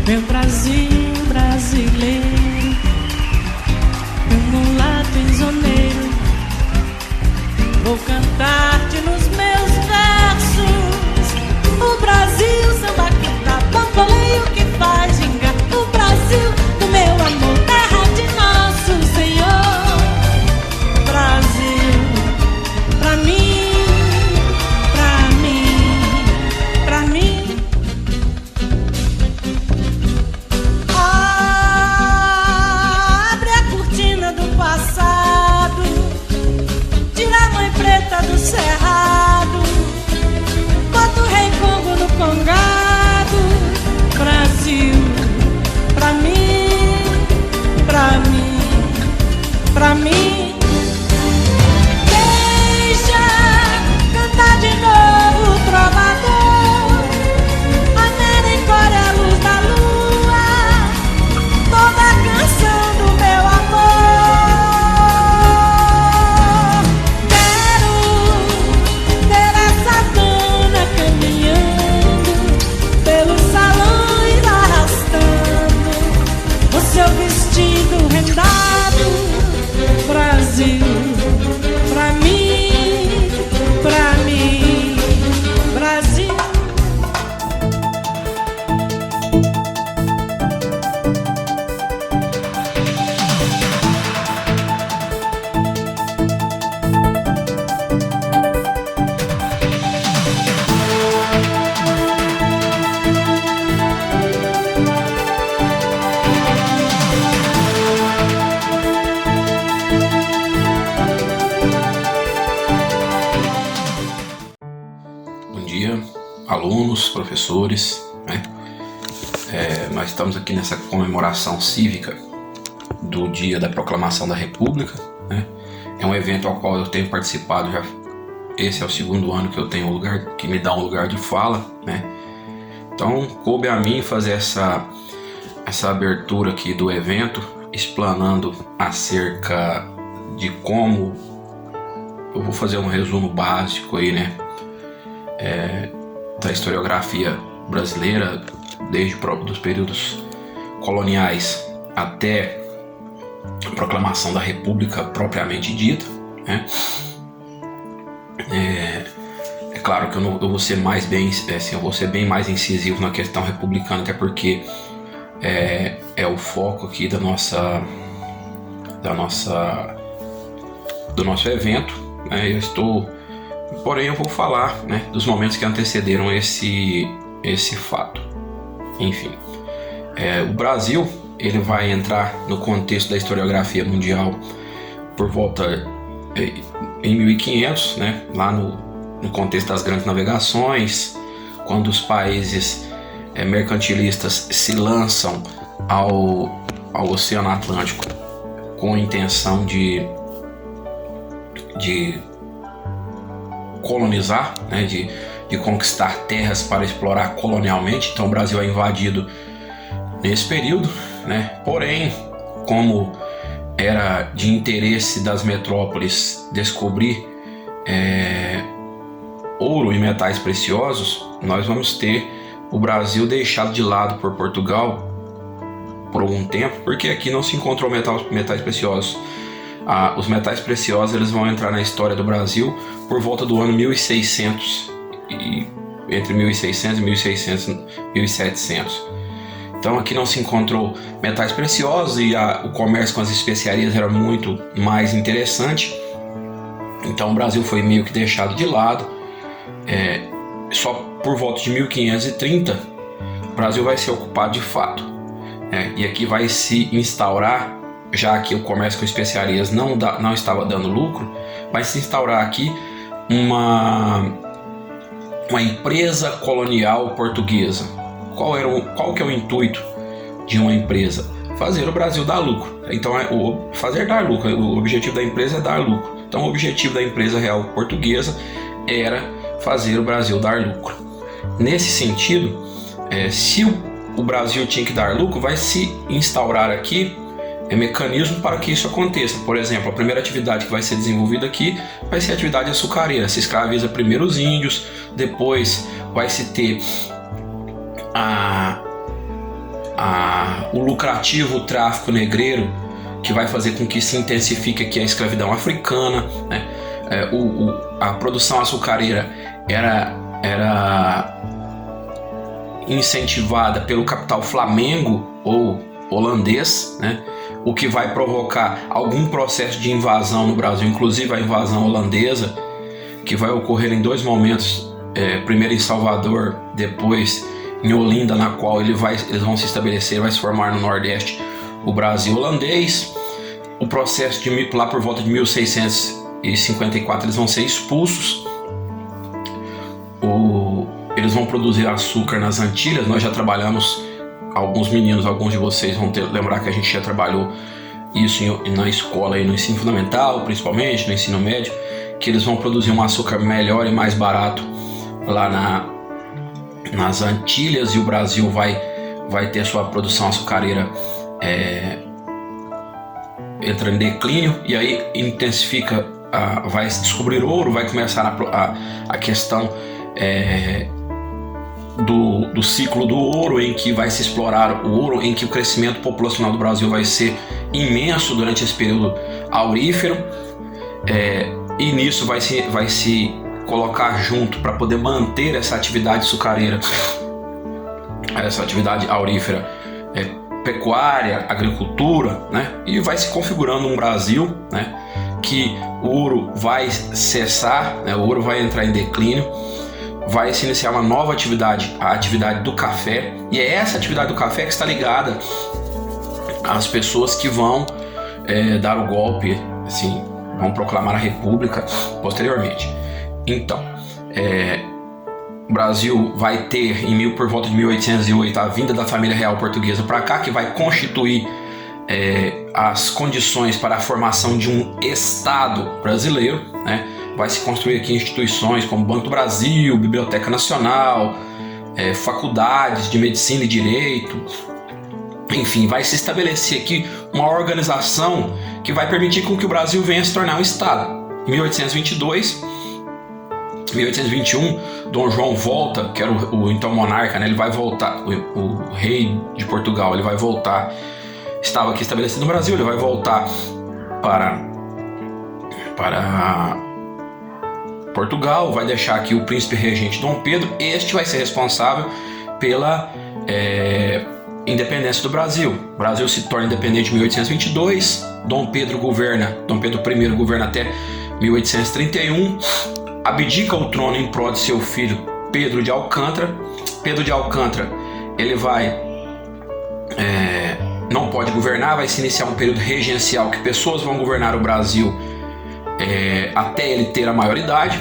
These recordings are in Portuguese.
Meu Brasil brasileiro, meu mulato prisioneiro, vou cantar-te nos meus versos. O Brasil, samba que dá bamboleio que faz gingar. O Brasil do meu amor, terra de nosso Senhor. Brasil, pra mim, pra mim, pra mim. Abre a cortina do passado, tira a mãe preta do cerrado, bota o rei Congo no congado. Brasil, pra mim, pra mim, pra mim. Deixa cantar de novo o trovador, a mericória, a luz da lua, toda a canção do meu amor. Quero ter essa dona caminhando pelo salão e arrastando o seu vestido rendado. Brasil, pra mim, Brasil. Bom dia, alunos, professores, né? Nós estamos aqui nessa comemoração cívica do Dia da Proclamação da República, né? É um evento ao qual eu tenho participado já. Esse é o segundo ano que eu tenho um lugar, que me dá um lugar de fala, né? Então, coube a mim fazer essa abertura aqui do evento, explanando acerca de como eu vou fazer um resumo básico aí, né? Da historiografia brasileira, desde dos períodos coloniais até a proclamação da República propriamente dita, né? É claro que eu vou ser mais bem, eu vou ser bem mais incisivo na questão republicana, até porque é o foco aqui do nosso evento, né? Porém, eu vou falar, né, dos momentos que antecederam esse fato. Enfim, o Brasil ele vai entrar no contexto da historiografia mundial por volta em 1500, né, lá no contexto das grandes navegações, quando os países mercantilistas se lançam ao Oceano Atlântico com a intenção de colonizar, né, de conquistar terras para explorar colonialmente. Então o Brasil é invadido nesse período, né? Porém, como era de interesse das metrópoles descobrir ouro e metais preciosos, nós vamos ter o Brasil deixado de lado por Portugal por algum tempo, porque aqui não se encontrou metais preciosos. Os metais preciosos eles vão entrar na história do Brasil por volta do ano 1600, e entre 1600 e 1700. Então aqui não se encontrou metais preciosos e o comércio com as especiarias era muito mais interessante. Então o Brasil foi meio que deixado de lado. Só por volta de 1530 o Brasil vai ser ocupado de fato, e aqui vai se instaurar, já que o comércio com especiarias não estava dando lucro, vai se instaurar aqui uma empresa colonial portuguesa. Qual que é o intuito de uma empresa? Fazer o Brasil dar lucro. Então, dar lucro. O objetivo da empresa é dar lucro. Então, o objetivo da empresa real portuguesa era fazer o Brasil dar lucro. Nesse sentido, se o Brasil tinha que dar lucro, vai se instaurar aqui mecanismo para que isso aconteça. Por exemplo, a primeira atividade que vai ser desenvolvida aqui vai ser a atividade açucareira. Se escraviza primeiro os índios, depois vai se ter o lucrativo tráfico negreiro, que vai fazer com que se intensifique aqui a escravidão africana, né? A produção açucareira era incentivada pelo capital flamengo ou holandês, né? O que vai provocar algum processo de invasão no Brasil, inclusive a invasão holandesa, que vai ocorrer em 2 momentos, primeiro em Salvador, depois em Olinda, na qual eles vão se estabelecer, vai se formar no Nordeste o Brasil holandês. O processo lá por volta de 1654 eles vão ser expulsos. Eles vão produzir açúcar nas Antilhas. Nós já trabalhamos, alguns de vocês vão lembrar que a gente já trabalhou isso na escola, no ensino fundamental, principalmente no ensino médio, que eles vão produzir um açúcar melhor e mais barato lá nas Antilhas, e o Brasil vai ter sua produção açucareira entra em declínio, e aí intensifica, vai se descobrir ouro, vai começar a questão do ciclo do ouro, em que vai se explorar o ouro, em que o crescimento populacional do Brasil vai ser imenso durante esse período aurífero, e nisso vai se colocar junto para poder manter essa atividade açucareira, essa atividade aurífera, pecuária, agricultura, né? E vai se configurando um Brasil, né, que o ouro vai cessar, né? O ouro vai entrar em declínio, vai se iniciar uma nova atividade, a atividade do café, e é essa atividade do café que está ligada às pessoas que vão dar o golpe, assim, vão proclamar a República posteriormente. Então, o Brasil vai ter por volta de 1808 a vinda da família real portuguesa para cá, que vai constituir as condições para a formação de um Estado brasileiro, né? Vai se construir aqui instituições como Banco do Brasil, Biblioteca Nacional, faculdades de medicina e direito. Enfim, vai se estabelecer aqui uma organização que vai permitir com que o Brasil venha a se tornar um Estado. Em 1821, Dom João volta, que era o então monarca, né? Ele vai voltar, o rei de Portugal, ele vai voltar, estava aqui estabelecido no Brasil, ele vai voltar para Portugal, vai deixar aqui o príncipe regente Dom Pedro. Este vai ser responsável pela independência do Brasil. O Brasil se torna independente em 1822, Dom Pedro I governa até 1831, abdica o trono em prol de seu filho Pedro de Alcântara. Pedro de Alcântara, ele não pode governar, vai se iniciar um período regencial que pessoas vão governar o Brasil até ele ter a maioridade.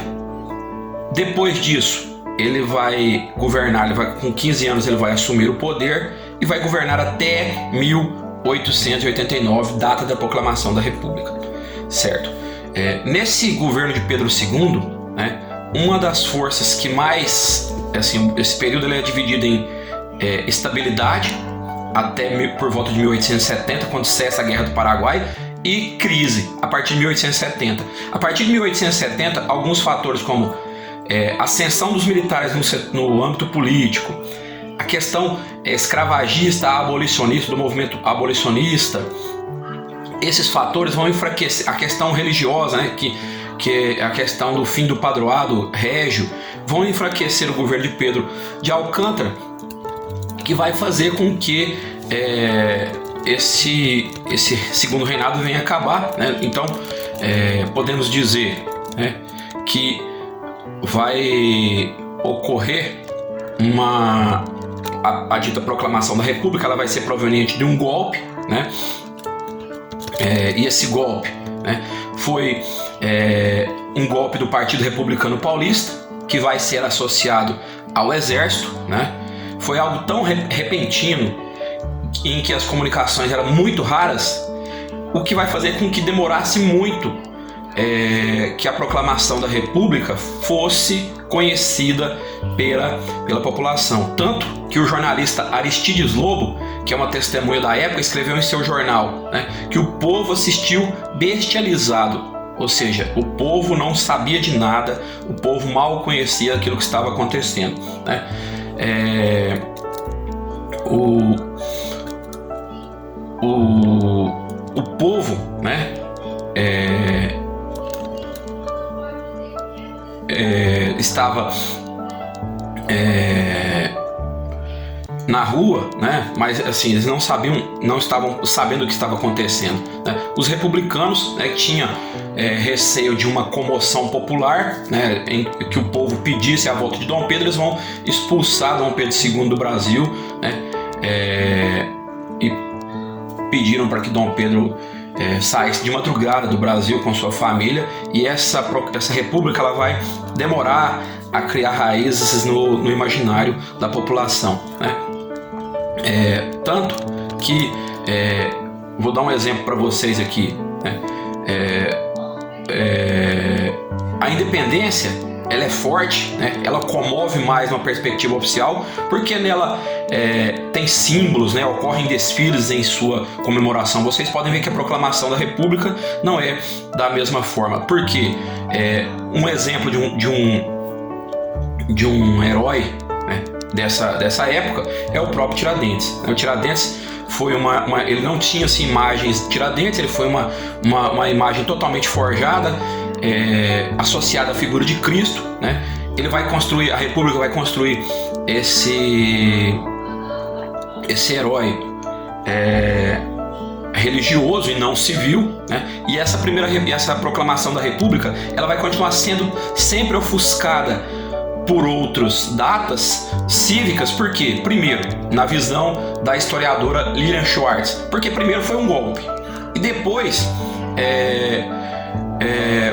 Depois disso, ele vai governar, com 15 anos ele vai assumir o poder e vai governar até 1889, data da proclamação da República, certo? Nesse governo de Pedro II, né, uma das forças que mais, assim, esse período ele é dividido em estabilidade até por volta de 1870, quando cessa a Guerra do Paraguai, e crise a partir de 1870. A partir de 1870, alguns fatores como ascensão dos militares no âmbito político, a questão escravagista, abolicionista, do movimento abolicionista, esses fatores vão enfraquecer a questão religiosa, né, que é a questão do fim do padroado régio, vão enfraquecer o governo de Pedro de Alcântara, que vai fazer com que esse segundo reinado venha a acabar, né? Então, podemos dizer, né, que vai ocorrer a dita proclamação da República. Ela vai ser proveniente de um golpe, né? E esse golpe, né, foi um golpe do Partido Republicano Paulista, que vai ser associado ao Exército, né? Foi algo tão repentino, em que as comunicações eram muito raras, o que vai fazer com que demorasse muito que a proclamação da República fosse conhecida pela população. Tanto que o jornalista Aristides Lobo, que é uma testemunha da época, escreveu em seu jornal, né, que o povo assistiu bestializado, ou seja, o povo não sabia de nada, o povo mal conhecia aquilo que estava acontecendo, né? estava na rua, né? Mas assim, eles não estavam sabendo o que estava acontecendo, né? Os republicanos, né, tinham receio de uma comoção popular, né, em que o povo pedisse a volta de Dom Pedro. Eles vão expulsar Dom Pedro II do Brasil, né? E pediram para que Dom Pedro saísse de madrugada do Brasil com sua família, e essa república ela vai demorar a criar raízes no imaginário da população, né? Tanto que vou dar um exemplo para vocês aqui, né? A independência ela é forte, né? Ela comove mais uma perspectiva oficial, porque nela tem símbolos, né? Ocorrem desfiles em sua comemoração. Vocês podem ver que a proclamação da República não é da mesma forma, porque um exemplo de um herói, né, dessa época é o próprio Tiradentes. O Tiradentes foi ele não tinha assim, imagens de Tiradentes, ele foi uma imagem totalmente forjada, associada à figura de Cristo, né? A República vai construir esse herói religioso e não civil, né? E essa proclamação da República ela vai continuar sendo sempre ofuscada por outras datas cívicas. Por quê? Primeiro, na visão da historiadora Lilian Schwartz, porque primeiro foi um golpe, e depois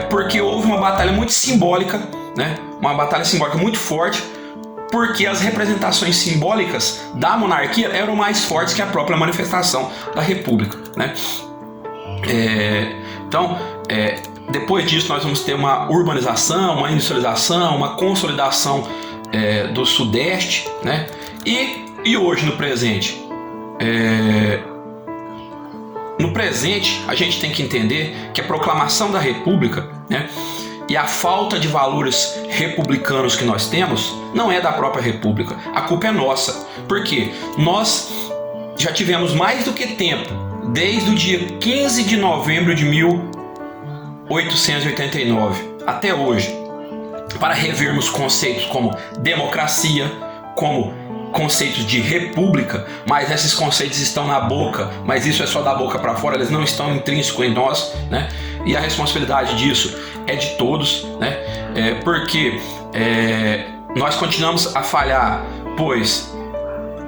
porque houve uma batalha muito simbólica, né? Uma batalha simbólica muito forte, porque as representações simbólicas da monarquia eram mais fortes que a própria manifestação da República, né? Então, depois disso nós vamos ter uma urbanização, uma industrialização, uma consolidação do Sudeste, né? E hoje, no presente, a gente tem que entender que a proclamação da República, né, e a falta de valores republicanos que nós temos não é da própria República. A culpa é nossa, porque nós já tivemos mais do que tempo, desde o dia 15 de novembro de 1889 até hoje, para revermos conceitos como democracia, como conceitos de república, mas esses conceitos estão na boca, mas isso é só da boca para fora, eles não estão intrínsecos em nós, né? E a responsabilidade disso é de todos, né? Porque nós continuamos a falhar, pois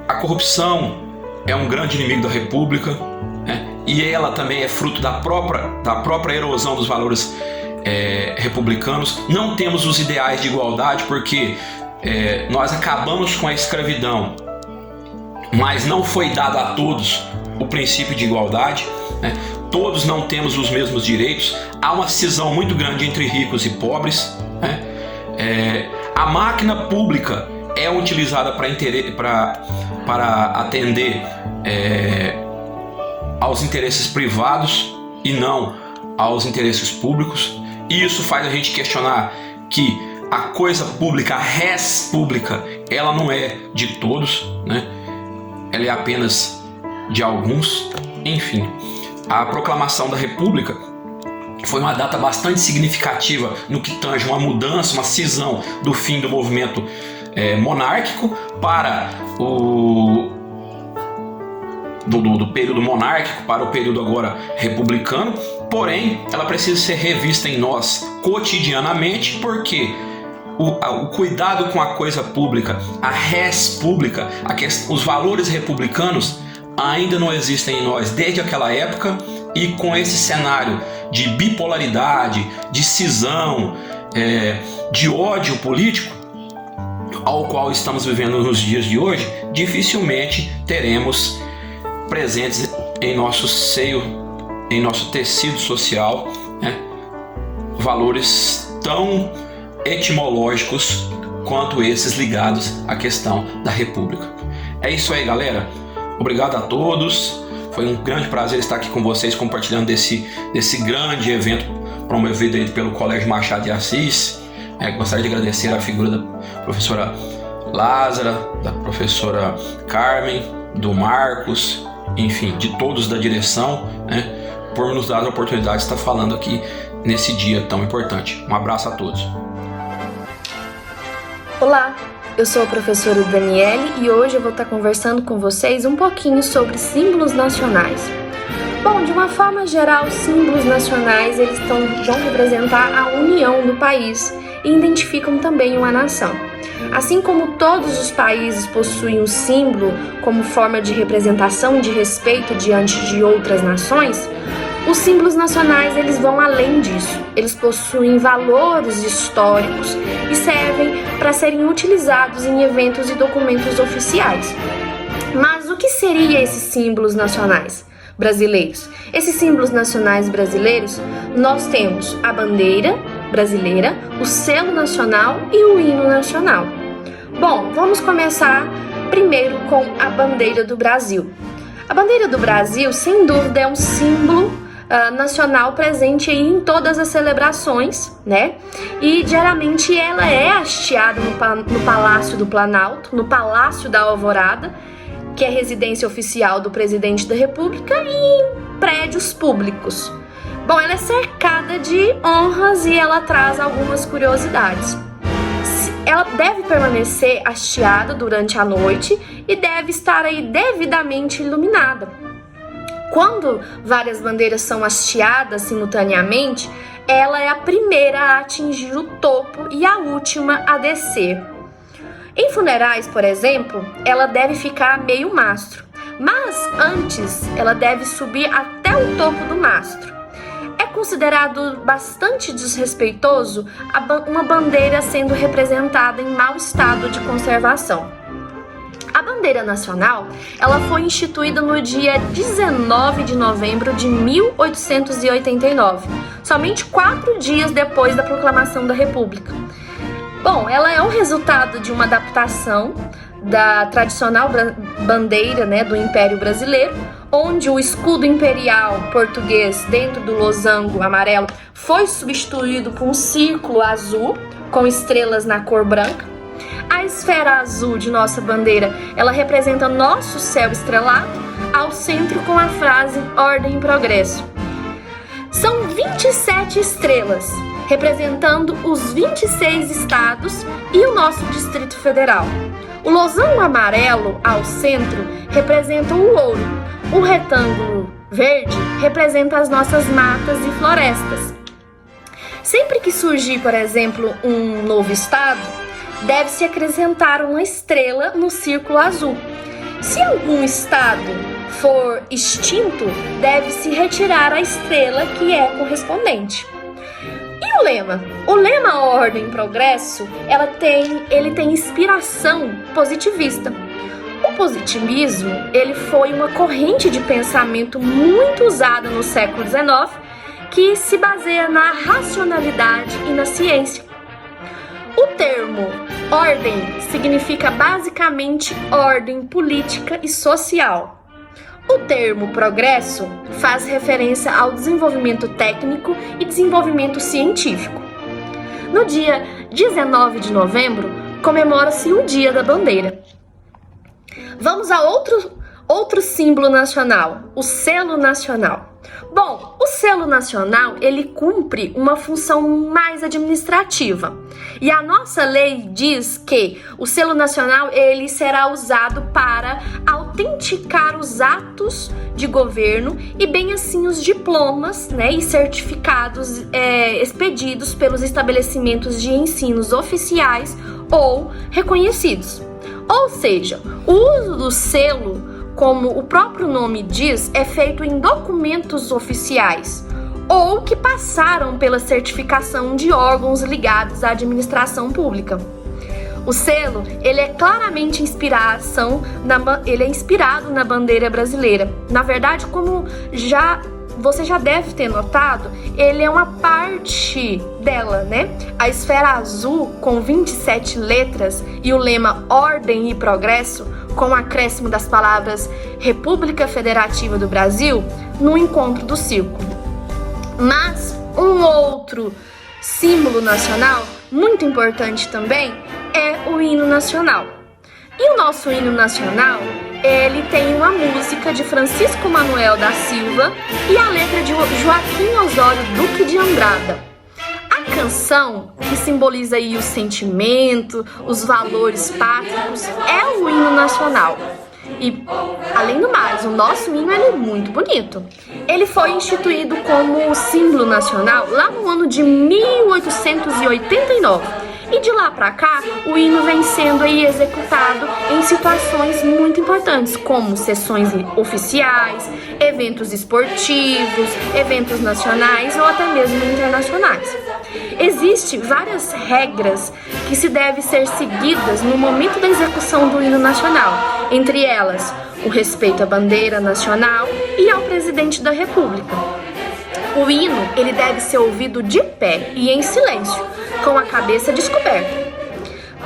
a corrupção é um grande inimigo da República, né? E ela também é fruto da própria erosão dos valores republicanos. Não temos os ideais de igualdade, porque nós acabamos com a escravidão, mas não foi dado a todos o princípio de igualdade, né? Todos não temos os mesmos direitos. Há uma cisão muito grande entre ricos e pobres, né? A máquina pública é utilizada para atender aos interesses privados e não aos interesses públicos. E isso faz a gente questionar que a coisa pública, a res pública, ela não é de todos, né? Ela é apenas de alguns. Enfim, a proclamação da República foi uma data bastante significativa no que tange uma mudança, uma cisão do fim do movimento monárquico para do período monárquico para o período agora republicano. Porém, ela precisa ser revista em nós cotidianamente, porque o cuidado com a coisa pública, a res pública, os valores republicanos ainda não existem em nós desde aquela época. E com esse cenário de bipolaridade, de cisão, de ódio político ao qual estamos vivendo nos dias de hoje, dificilmente teremos presentes em nosso seio, em nosso tecido social, né, valores tão etimológicos quanto esses ligados à questão da República. É isso aí, galera. Obrigado a todos. Foi um grande prazer estar aqui com vocês, compartilhando desse grande evento promovido aí pelo Colégio Machado de Assis. Gostaria de agradecer a figura da professora Lázara, da professora Carmen, do Marcos, enfim, de todos da direção, né, por nos dar a oportunidade de estar falando aqui nesse dia tão importante. Um abraço a todos. Olá, eu sou a professora Daniele e hoje eu vou estar conversando com vocês um pouquinho sobre símbolos nacionais. Bom, de uma forma geral, os símbolos nacionais eles vão representar a união do país e identificam também uma nação. Assim como todos os países possuem um símbolo como forma de representação de respeito diante de outras nações, os símbolos nacionais eles vão além disso. Eles possuem valores históricos e servem para serem utilizados em eventos e documentos oficiais. Mas o que seriam esses símbolos nacionais brasileiros? Esses símbolos nacionais brasileiros, nós temos a bandeira brasileira, o selo nacional e o hino nacional. Bom, vamos começar primeiro com a bandeira do Brasil. A bandeira do Brasil, sem dúvida, é um símbolo nacional presente aí em todas as celebrações, né? E geralmente ela é hasteada no Palácio do Planalto, no Palácio da Alvorada, que é residência oficial do presidente da República, e em prédios públicos. Bom, ela é cercada de honras e ela traz algumas curiosidades. Ela deve permanecer hasteada durante a noite e deve estar aí devidamente iluminada. Quando várias bandeiras são hasteadas simultaneamente, ela é a primeira a atingir o topo e a última a descer. Em funerais, por exemplo, ela deve ficar a meio mastro, mas antes ela deve subir até o topo do mastro. É considerado bastante desrespeitoso uma bandeira sendo representada em mau estado de conservação. A bandeira nacional, ela foi instituída no dia 19 de novembro de 1889, somente 4 dias depois da proclamação da República. Bom, ela é o resultado de uma adaptação da tradicional bandeira, né, do Império Brasileiro, onde o escudo imperial português dentro do losango amarelo foi substituído por um círculo azul com estrelas na cor branca. A esfera azul de nossa bandeira, ela representa nosso céu estrelado, ao centro com a frase Ordem e Progresso. São 27 estrelas, representando os 26 estados e o nosso Distrito Federal. O losango amarelo ao centro representa o ouro. O retângulo verde representa as nossas matas e florestas. Sempre que surgir, por exemplo, um novo estado, deve-se acrescentar uma estrela no círculo azul. Se algum estado for extinto, deve-se retirar a estrela que é correspondente. E o lema? O lema Ordem e Progresso, ele tem inspiração positivista. O positivismo, ele foi uma corrente de pensamento muito usada no século XIX, que se baseia na racionalidade e na ciência. O termo ordem significa basicamente ordem política e social. O termo progresso faz referência ao desenvolvimento técnico e desenvolvimento científico. No dia 19 de novembro, comemora-se o Dia da Bandeira. Vamos a outro símbolo nacional, o selo nacional. Bom, o selo nacional, ele cumpre uma função mais administrativa. E a nossa lei diz que o selo nacional, ele será usado para autenticar os atos de governo e bem assim os diplomas, né, e certificados expedidos pelos estabelecimentos de ensinos oficiais ou reconhecidos. Ou seja, o uso do selo, como o próprio nome diz, é feito em documentos oficiais ou que passaram pela certificação de órgãos ligados à administração pública. O selo, ele é claramente inspirado na bandeira brasileira. Na verdade, como você já deve ter notado, ele é uma parte dela, né? A esfera azul com 27 letras e o lema Ordem e Progresso, com o acréscimo das palavras República Federativa do Brasil, no encontro do círculo. Mas um outro símbolo nacional, muito importante também, é o hino nacional. E o nosso hino nacional, ele tem uma música de Francisco Manuel da Silva e a letra de Joaquim Osório Duque de Andrada. A canção que simboliza aí o sentimento, os valores pátrios, é o hino nacional. E, além do mais, o nosso hino ele é muito bonito. Ele foi instituído como símbolo nacional lá no ano de 1889. E de lá pra cá, o hino vem sendo aí executado em situações muito importantes, como sessões oficiais, eventos esportivos, eventos nacionais ou até mesmo internacionais. Existem várias regras que se devem ser seguidas no momento da execução do hino nacional, entre elas o respeito à bandeira nacional e ao presidente da República. O hino ele deve ser ouvido de pé e em silêncio, com a cabeça descoberta.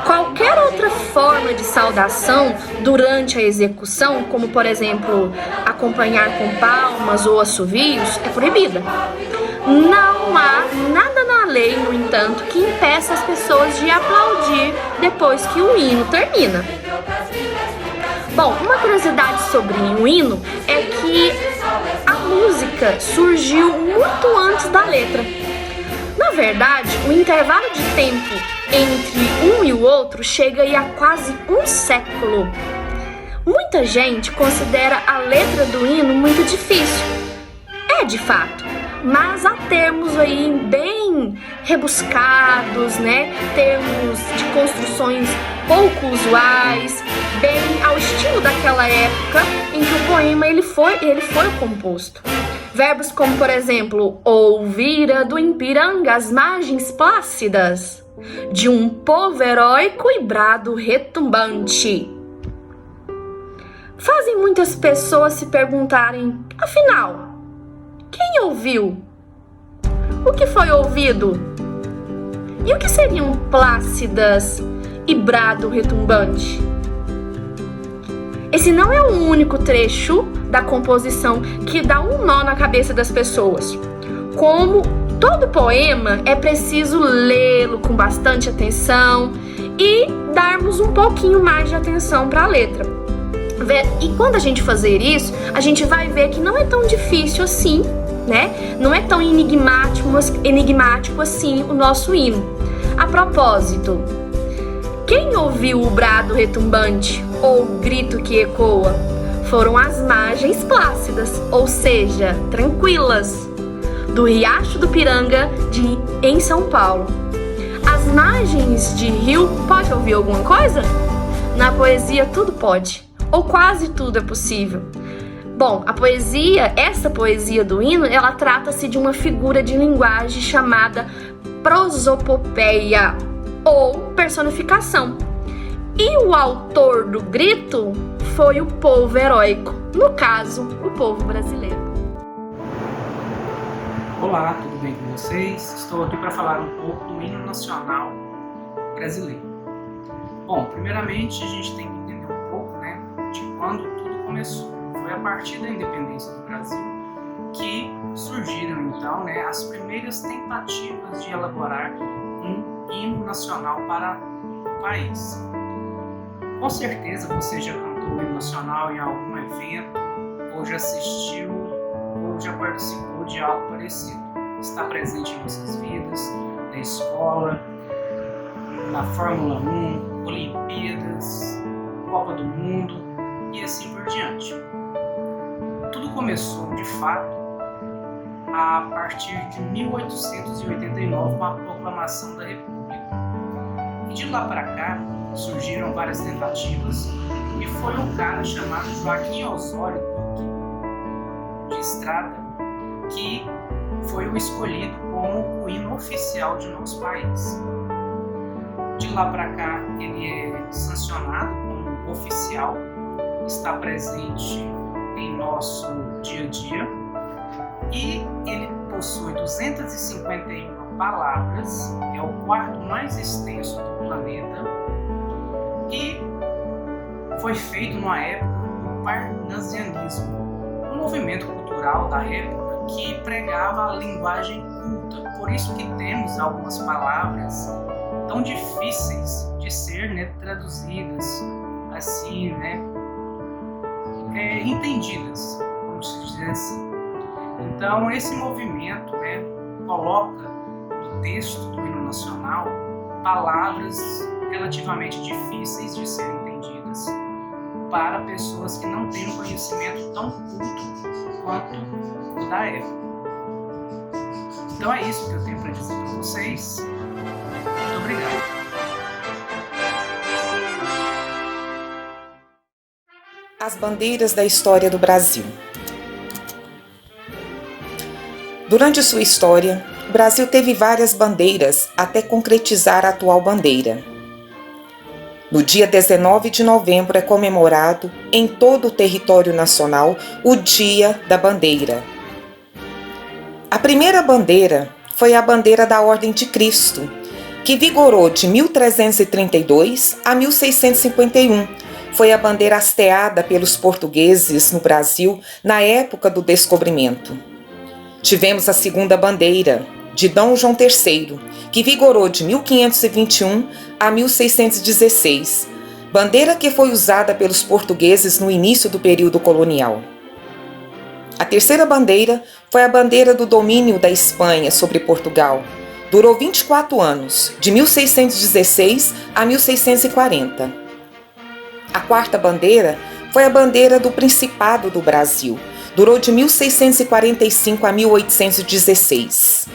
Qualquer outra forma de saudação durante a execução, como por exemplo acompanhar com palmas ou assovios, é proibida. Não há nada na lei, no entanto, que impeça as pessoas de aplaudir depois que o hino termina. Bom, uma curiosidade sobre o hino é que a música surgiu muito antes da letra. Na verdade, o intervalo de tempo entre um e o outro chega aí a quase um século. Muita gente considera a letra do hino muito difícil. É de fato, mas há termos aí bem rebuscados, né? Termos de construções pouco usuais, bem ao estilo daquela época em que o poema ele foi composto. Verbos como, por exemplo, ouvira do Ipiranga as margens plácidas de um povo heróico e brado retumbante. Fazem muitas pessoas se perguntarem, afinal, quem ouviu? O que foi ouvido? E o que seriam plácidas e brado retumbante? Esse não é o único trecho da composição que dá um nó na cabeça das pessoas. Como todo poema, é preciso lê-lo com bastante atenção e darmos um pouquinho mais de atenção para a letra. E quando a gente fazer isso, a gente vai ver que não é tão difícil assim, né? Não é tão enigmático assim o nosso hino. A propósito, quem ouviu o brado retumbante ou o grito que ecoa? Foram as margens plácidas, ou seja, tranquilas, do Riacho do Piranga em São Paulo. As margens de rio, pode ouvir alguma coisa? Na poesia tudo pode, ou quase tudo é possível. Bom, essa poesia do hino, ela trata-se de uma figura de linguagem chamada prosopopeia, ou personificação. E o autor do grito foi o povo heróico, no caso, o povo brasileiro. Olá, tudo bem com vocês? Estou aqui para falar um pouco do hino nacional brasileiro. Bom, primeiramente a gente tem que entender um pouco, né, de quando tudo começou. Foi a partir da independência do Brasil que surgiram então, né, as primeiras tentativas de elaborar um hino nacional para o país. Com certeza você já cantou o hino nacional em algum evento, ou já assistiu, ou já participou de algo parecido. Está presente em nossas vidas, na escola, na Fórmula 1, Olimpíadas, Copa do Mundo e assim por diante. Tudo começou, de fato, a partir de 1889 com a proclamação da República. E de lá para cá surgiram várias tentativas e foi um cara chamado Joaquim Osório de Estrada que foi o escolhido como o hino oficial de nosso país. De lá para cá ele é sancionado como oficial, está presente em nosso dia a dia e ele possui 251 palavras, é o quarto mais extenso do planeta e foi feito numa época do parnasianismo, um movimento cultural da época que pregava a linguagem culta. Por isso que temos algumas palavras tão difíceis de ser, né, traduzidas, assim, né, entendidas, vamos dizer assim. Então esse movimento, né, coloca no texto do hino nacional palavras relativamente difíceis de serem entendidas para pessoas que não têm um conhecimento tão culto quanto o da época. Então é isso que eu tenho para dizer para vocês. Muito obrigado. As bandeiras da história do Brasil. Durante sua história, o Brasil teve várias bandeiras até concretizar a atual bandeira. No dia 19 de novembro é comemorado em todo o território nacional o Dia da Bandeira. A primeira bandeira foi a bandeira da Ordem de Cristo, que vigorou de 1332 a 1651. Foi a bandeira hasteada pelos portugueses no Brasil na época do descobrimento. Tivemos a segunda bandeira, de Dom João III, que vigorou de 1521 a 1616, bandeira que foi usada pelos portugueses no início do período colonial. A terceira bandeira foi a bandeira do domínio da Espanha sobre Portugal. Durou 24 anos, de 1616 a 1640. A quarta bandeira foi a bandeira do Principado do Brasil. Durou de 1645 a 1816.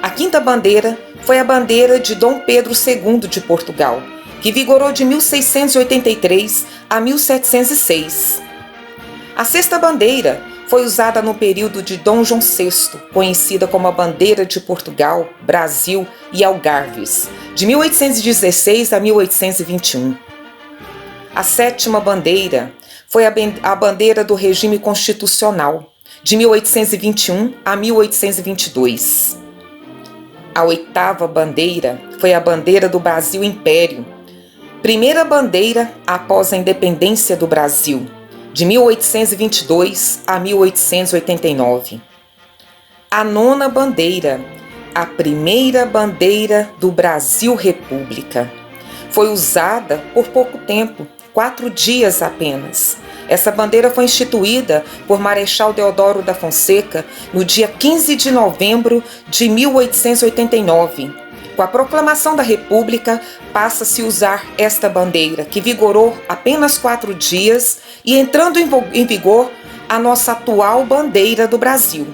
A quinta bandeira foi a bandeira de Dom Pedro II de Portugal, que vigorou de 1683 a 1706. A sexta bandeira foi usada no período de Dom João VI, conhecida como a Bandeira de Portugal, Brasil e Algarves, de 1816 a 1821. A sétima bandeira foi a bandeira do regime constitucional, de 1821 a 1822. A oitava bandeira foi a bandeira do Brasil Império, primeira bandeira após a independência do Brasil, de 1822 a 1889. A nona bandeira, a primeira bandeira do Brasil República, foi usada por pouco tempo, 4 dias apenas. Essa bandeira foi instituída por Marechal Deodoro da Fonseca no dia 15 de novembro de 1889. Com a proclamação da República, passa-se a usar esta bandeira, que vigorou apenas 4 dias e entrando em vigor a nossa atual bandeira do Brasil.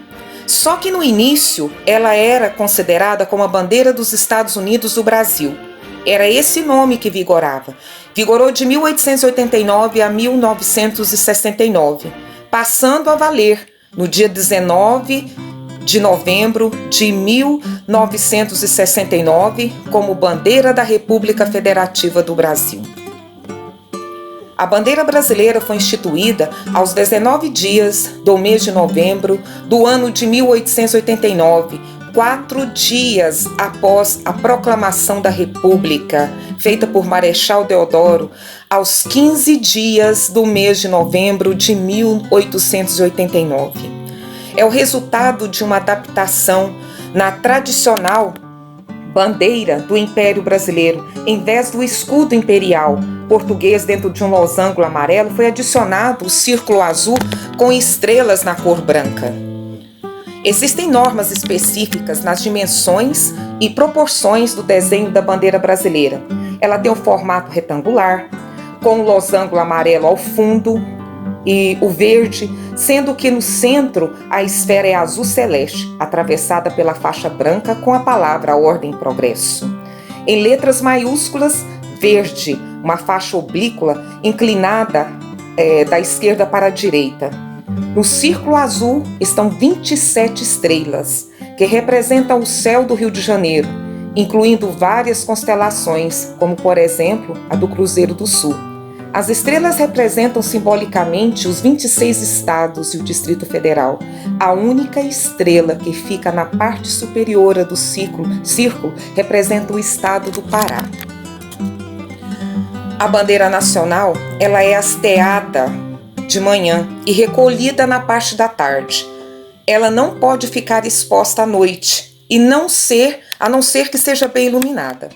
Só que no início ela era considerada como a bandeira dos Estados Unidos do Brasil. Era esse nome que vigorava. Vigorou de 1889 a 1969, passando a valer no dia 19 de novembro de 1969 como bandeira da República Federativa do Brasil. A bandeira brasileira foi instituída aos 19 dias do mês de novembro do ano de 1889, 4 dias após a proclamação da República, feita por Marechal Deodoro, aos 15 dias do mês de novembro de 1889. É o resultado de uma adaptação na tradicional bandeira do Império Brasileiro. Em vez do escudo imperial português dentro de um losango amarelo, foi adicionado o círculo azul com estrelas na cor branca. Existem normas específicas nas dimensões e proporções do desenho da bandeira brasileira. Ela tem um formato retangular, com o losango amarelo ao fundo e o verde, sendo que no centro a esfera é azul celeste, atravessada pela faixa branca com a palavra Ordem e Progresso. Em letras maiúsculas, verde, uma faixa oblíqua inclinada da esquerda para a direita. No círculo azul estão 27 estrelas, que representam o céu do Rio de Janeiro, incluindo várias constelações, como por exemplo a do Cruzeiro do Sul. As estrelas representam simbolicamente os 26 estados e o Distrito Federal. A única estrela que fica na parte superior do círculo representa o estado do Pará. A bandeira nacional, ela é hasteada de manhã e recolhida na parte da tarde. Ela não pode ficar exposta à noite a não ser que seja bem iluminada.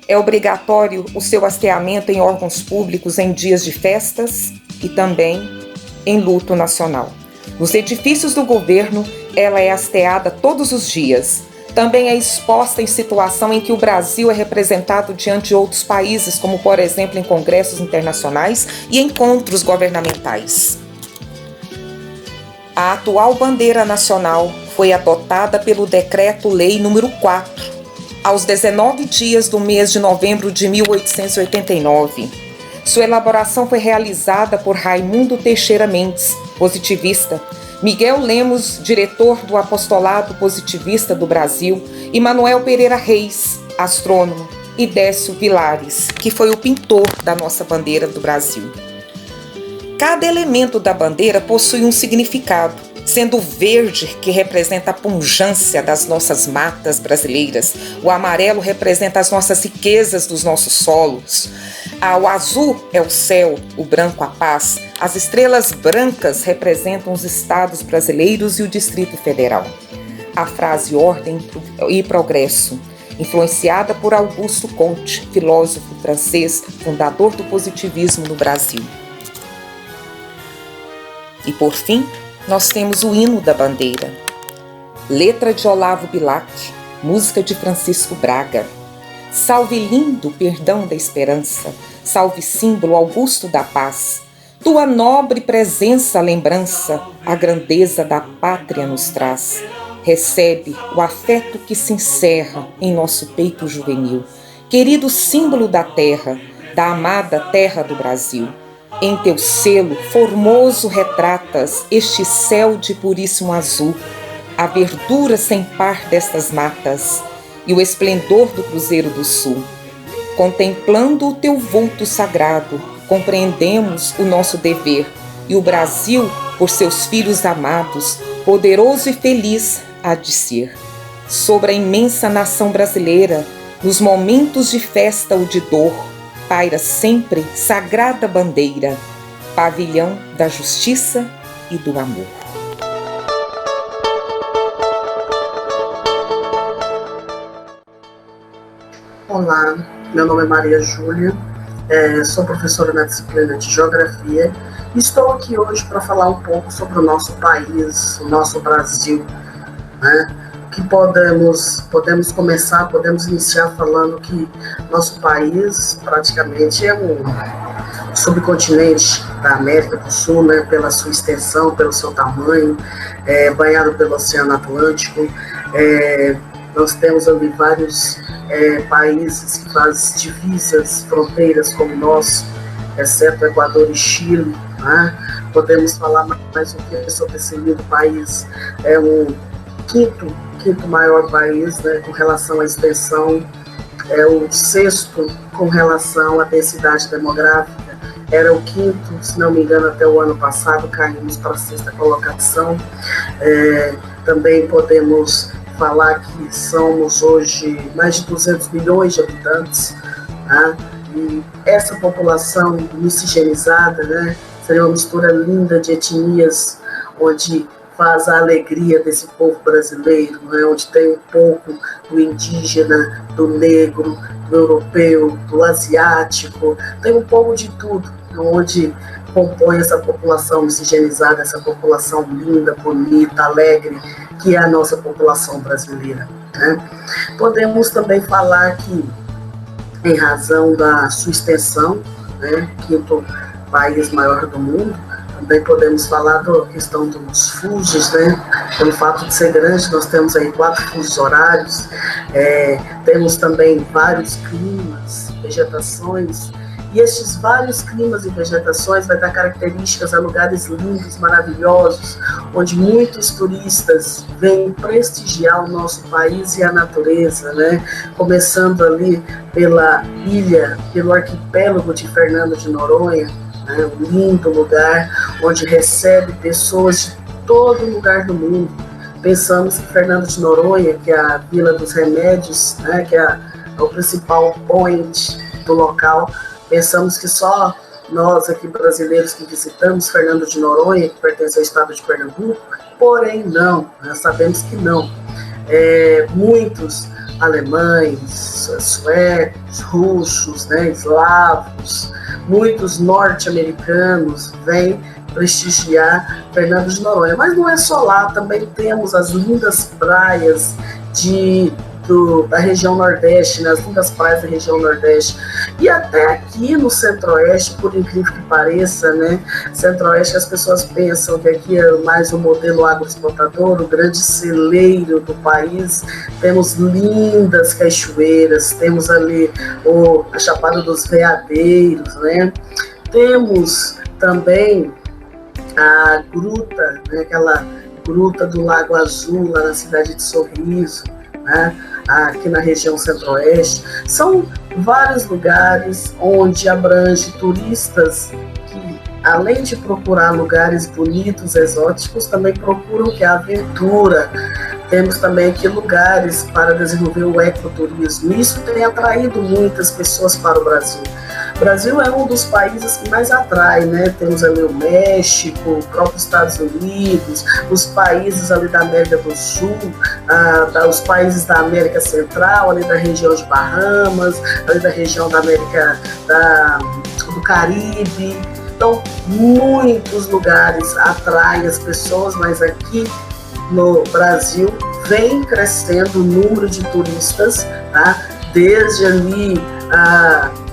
É obrigatório o seu hasteamento em órgãos públicos em dias de festas e também em luto nacional. Nos edifícios do governo, ela é hasteada todos os dias. Também é exposta em situação em que o Brasil é representado diante de outros países, como, por exemplo, em congressos internacionais e encontros governamentais. A atual bandeira nacional foi adotada pelo Decreto-Lei nº 4, aos 19 dias do mês de novembro de 1889. Sua elaboração foi realizada por Raimundo Teixeira Mendes, positivista, Miguel Lemos, diretor do Apostolado Positivista do Brasil, e Manuel Pereira Reis, astrônomo, e Décio Vilares, que foi o pintor da nossa bandeira do Brasil. Cada elemento da bandeira possui um significado, sendo o verde, que representa a pujança das nossas matas brasileiras, o amarelo representa as nossas riquezas dos nossos solos, o azul é o céu, o branco a paz, as estrelas brancas representam os estados brasileiros e o Distrito Federal. A frase ordem e progresso, influenciada por Augusto Comte, filósofo francês, fundador do positivismo no Brasil. E por fim, nós temos o hino da bandeira. Letra de Olavo Bilac, música de Francisco Braga. Salve lindo perdão da esperança, salve símbolo augusto da paz. Tua nobre presença, lembrança, a grandeza da pátria nos traz. Recebe o afeto que se encerra em nosso peito juvenil. Querido símbolo da terra, da amada terra do Brasil. Em teu selo formoso retratas este céu de puríssimo azul, a verdura sem par destas matas e o esplendor do Cruzeiro do Sul. Contemplando o teu vulto sagrado, compreendemos o nosso dever e o Brasil, por seus filhos amados, poderoso e feliz há de ser. Sobre a imensa nação brasileira, nos momentos de festa ou de dor, paira sempre sagrada bandeira, pavilhão da justiça e do amor. Olá, meu nome é Maria Júlia, sou professora na disciplina de Geografia e estou aqui hoje para falar um pouco sobre o nosso país, o nosso Brasil, né? Que podemos iniciar falando que nosso país praticamente é um subcontinente da América do Sul, né, pela sua extensão, pelo seu tamanho, banhado pelo Oceano Atlântico. Nós temos ali vários países que fazem divisas, fronteiras como nós, exceto Equador e Chile, né? Podemos falar mais um pouco sobre esse lindo país. É o quinto maior país, né, com relação à extensão, é o sexto com relação à densidade demográfica, era o quinto, se não me engano, até o ano passado, caímos para a sexta colocação. Também podemos falar que somos hoje mais de 200 milhões de habitantes, né? E essa população miscigenizada, né, seria uma mistura linda de etnias, onde faz a alegria desse povo brasileiro, né, onde tem um pouco do indígena, do negro, do europeu, do asiático, tem um pouco de tudo, onde compõe essa população miscigenizada, essa população linda, bonita, alegre, que é a nossa população brasileira, né? Podemos também falar que, em razão da sua extensão, né, quinto país maior do mundo, também podemos falar da questão dos fusos, né? Pelo fato de ser grande, nós temos aí 4 fusos horários, temos também vários climas, vegetações, e estes vários climas e vegetações vai dar características a lugares lindos, maravilhosos, onde muitos turistas vêm prestigiar o nosso país e a natureza, né? Começando ali pela ilha, pelo arquipélago de Fernando de Noronha, né? Um lindo lugar onde recebe pessoas de todo lugar do mundo. Pensamos que Fernando de Noronha, que é a Vila dos Remédios, né? Que é o principal point do local, pensamos que só nós aqui brasileiros que visitamos Fernando de Noronha, que pertence ao estado de Pernambuco, porém não, nós sabemos que não. Muitos alemães, suecos, russos, né, eslavos, muitos norte-americanos vêm prestigiar Fernando de Noronha. Mas não é só lá, também temos as lindas praias da região Nordeste, né, as lindas praias da região Nordeste. E até aqui no Centro-Oeste, por incrível que pareça, né, Centro-Oeste, as pessoas pensam que aqui é mais um modelo agroexportador, o grande celeiro do país. Temos lindas cachoeiras, temos ali a Chapada dos Veadeiros, né? Temos também a gruta, né, aquela gruta do Lago Azul, lá na cidade de Sorriso, né, aqui na região Centro-Oeste. São vários lugares onde abrange turistas que, além de procurar lugares bonitos, exóticos, também procuram que a aventura. Temos também aqui lugares para desenvolver o ecoturismo. Isso tem atraído muitas pessoas para o Brasil. O Brasil é um dos países que mais atrai, né? Temos ali o México, o próprio Estados Unidos, os países ali da América do Sul, os países da América Central, ali da região de Bahamas, ali da região da América do Caribe. Então, muitos lugares atraem as pessoas, mas aqui no Brasil vem crescendo o número de turistas, tá? Desde ali,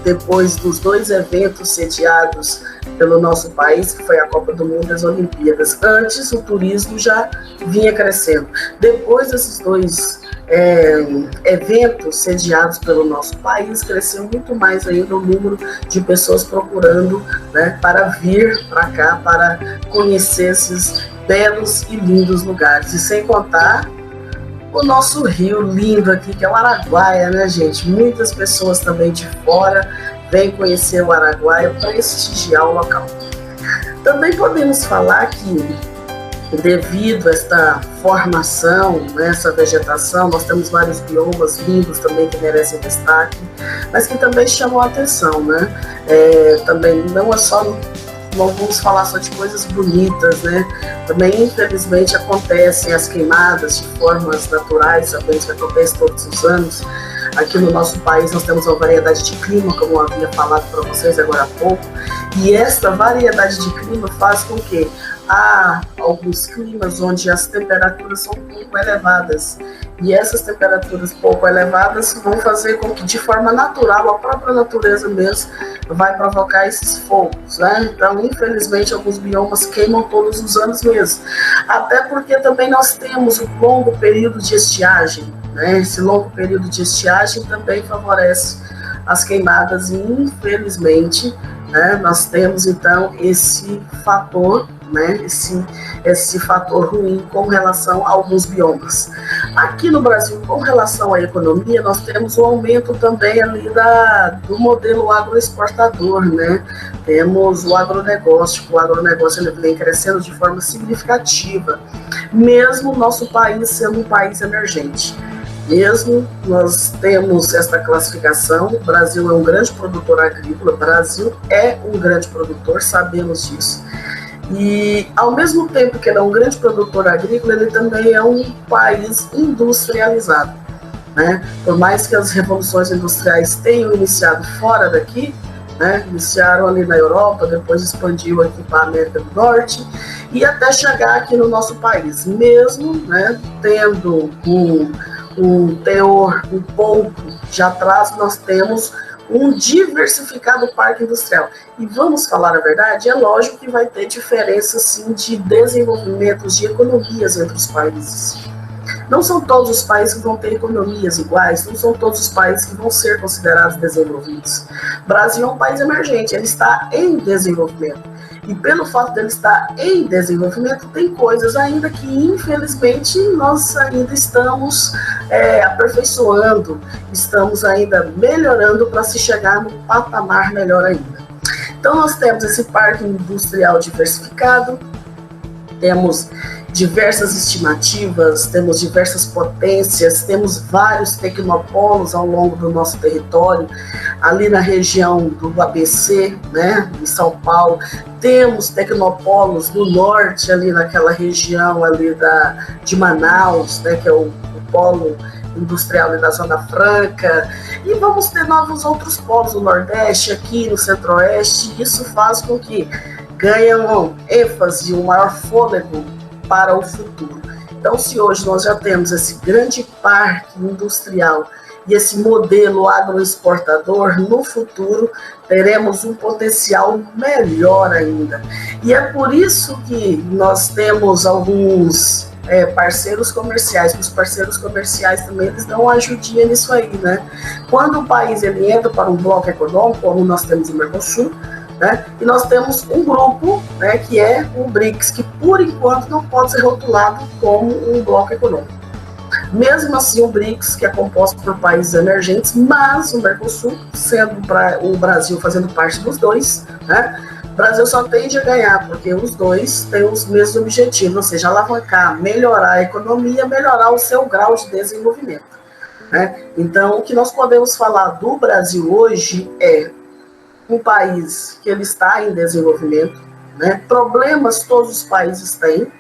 depois dos 2 eventos sediados pelo nosso país, que foi a Copa do Mundo e as Olimpíadas. Antes, o turismo já vinha crescendo. Depois desses 2 eventos sediados pelo nosso país, cresceu muito mais ainda o número de pessoas procurando, né, para vir para cá, para conhecer esses belos e lindos lugares. E sem contar o nosso rio lindo aqui, que é o Araguaia, né, gente? Muitas pessoas também de fora vêm conhecer o Araguaia, prestigiar o local. Também podemos falar que, devido a esta formação, né, essa vegetação, nós temos vários biomas lindos também que merecem destaque, mas que também chamam a atenção, né? Também não é só... Não vamos falar só de coisas bonitas, né? Também, infelizmente, acontecem as queimadas de formas naturais, sabemos que acontece todos os anos. Aqui no nosso país nós temos uma variedade de clima, como eu havia falado para vocês agora há pouco, e esta variedade de clima faz com que há alguns climas onde as temperaturas são um pouco elevadas, e essas temperaturas pouco elevadas vão fazer com que, de forma natural, a própria natureza mesmo vai provocar esses fogos, né? Então, infelizmente, alguns biomas queimam todos os anos mesmo, até porque também nós temos um longo período de estiagem, né? Esse longo período de estiagem também favorece as queimadas e, infelizmente, né, nós temos então esse fator, né, esse fator ruim com relação a alguns biomas. Aqui no Brasil, com relação à economia, nós temos um aumento também ali do modelo agroexportador, né? Temos o agronegócio ele vem crescendo de forma significativa, mesmo o nosso país sendo um país emergente. Mesmo nós temos esta classificação, o Brasil é um grande produtor agrícola, o Brasil é um grande produtor, sabemos disso. E, ao mesmo tempo que ele é um grande produtor agrícola, ele também é um país industrializado, né? Por mais que as revoluções industriais tenham iniciado fora daqui, né? Iniciaram ali na Europa, depois expandiu aqui para a América do Norte e até chegar aqui no nosso país, mesmo, né, tendo um teor um pouco de atraso, nós temos um diversificado parque industrial. E vamos falar a verdade, é lógico que vai ter diferença, sim, de desenvolvimentos, de economias entre os países. Não são todos os países que vão ter economias iguais, não são todos os países que vão ser considerados desenvolvidos. O Brasil é um país emergente, ele está em desenvolvimento. E pelo fato dele estar em desenvolvimento, tem coisas ainda que, infelizmente, nós ainda estamos aperfeiçoando, estamos ainda melhorando para se chegar num patamar melhor ainda. Então, nós temos esse parque industrial diversificado, temos diversas estimativas, temos diversas potências, temos vários tecnopolos ao longo do nosso território, ali na região do ABC, né, em São Paulo, temos tecnopolos no norte, ali naquela região ali de Manaus, né, que é o polo industrial e da Zona Franca, e vamos ter novos outros polos no Nordeste, aqui no Centro-Oeste, e isso faz com que ganham ênfase, um maior fôlego para o futuro. Então, se hoje nós já temos esse grande parque industrial e esse modelo agroexportador, no futuro teremos um potencial melhor ainda. E é por isso que nós temos alguns parceiros comerciais, os parceiros comerciais também eles dão uma ajudinha nisso aí, né? Quando o país ele entra para um bloco econômico, como nós temos o Mercosul, né? E nós temos um grupo, né, que é o BRICS, que por enquanto não pode ser rotulado como um bloco econômico. Mesmo assim, o BRICS, que é composto por países emergentes, mas o Mercosul, sendo o Brasil fazendo parte dos dois, né, o Brasil só tende a ganhar, porque os dois têm os mesmos objetivos, ou seja, alavancar, melhorar a economia, melhorar o seu grau de desenvolvimento, né? Então, o que nós podemos falar do Brasil hoje é um país que ele está em desenvolvimento, né? Problemas todos os países têm,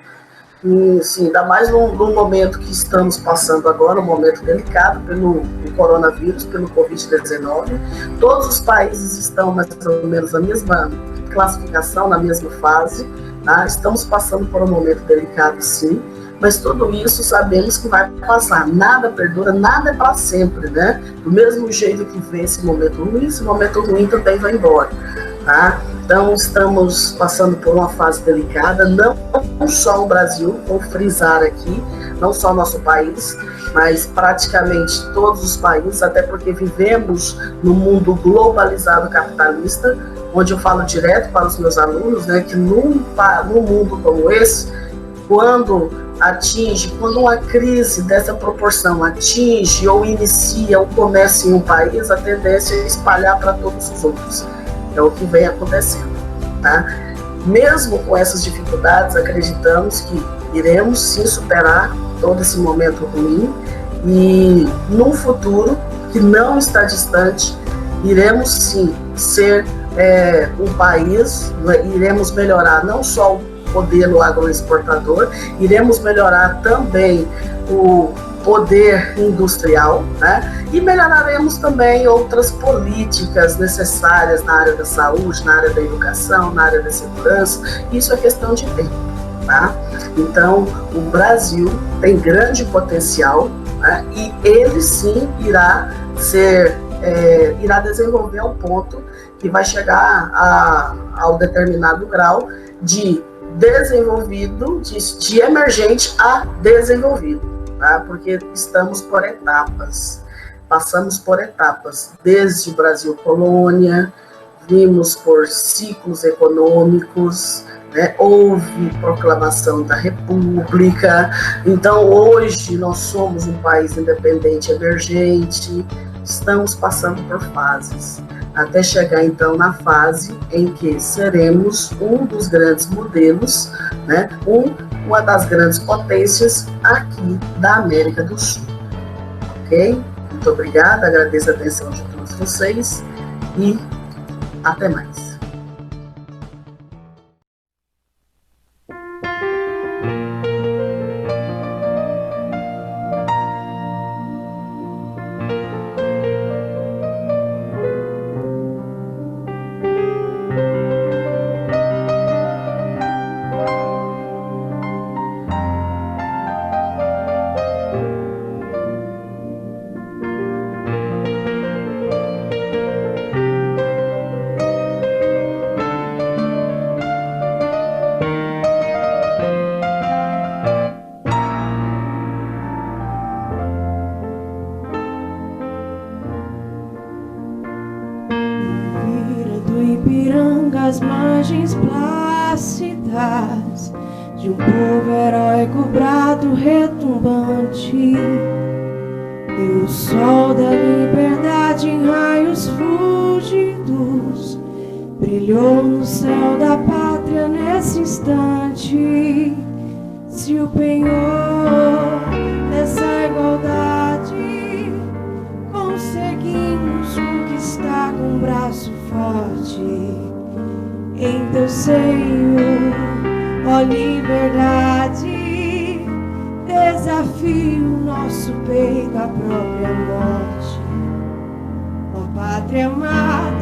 e, assim, ainda mais no momento que estamos passando agora, um momento delicado pelo coronavírus, pelo Covid-19. Todos os países estão mais ou menos na mesma classificação, na mesma fase, tá? Estamos passando por um momento delicado, sim, mas tudo isso sabemos que vai passar. Nada perdura, nada é para sempre, né? Do mesmo jeito que vem esse momento ruim também vai embora, tá? Então, estamos passando por uma fase delicada, não só o Brasil, vou frisar aqui, não só o nosso país, mas praticamente todos os países, até porque vivemos no mundo globalizado capitalista, onde eu falo direto para os meus alunos, né, que num mundo como esse, quando uma crise dessa proporção atinge ou inicia o comércio em um país, a tendência é espalhar para todos os outros. É o que vem acontecendo, tá? Mesmo com essas dificuldades, acreditamos que iremos sim superar todo esse momento ruim e num futuro que não está distante, iremos sim ser um país, iremos melhorar não só o modelo agroexportador, iremos melhorar também o poder industrial, né? E melhoraremos também outras políticas necessárias na área da saúde, na área da educação, na área da segurança. Isso é questão de tempo, tá? Então, o Brasil tem grande potencial, né? E ele sim irá desenvolver ao ponto que vai chegar ao determinado grau de desenvolvido, de emergente a desenvolvido, tá? Porque estamos por etapas, passamos por etapas, desde o Brasil colônia, vimos por ciclos econômicos, né? Houve proclamação da República, então hoje nós somos um país independente emergente, estamos passando por fases, até chegar então na fase em que seremos um dos grandes modelos, né? Uma das grandes potências aqui da América do Sul. Ok? Muito obrigada, agradeço a atenção de todos vocês e até mais. As margens plácidas de um povo heróico brado retumbante, e o sol da liberdade em raios fúlgidos brilhou no céu da pátria nesse instante. Se o penhor dessa igualdade conseguimos conquistar com um braço forte, em teu seio, ó liberdade, desafia o nosso peito à própria morte. Ó Pátria amada,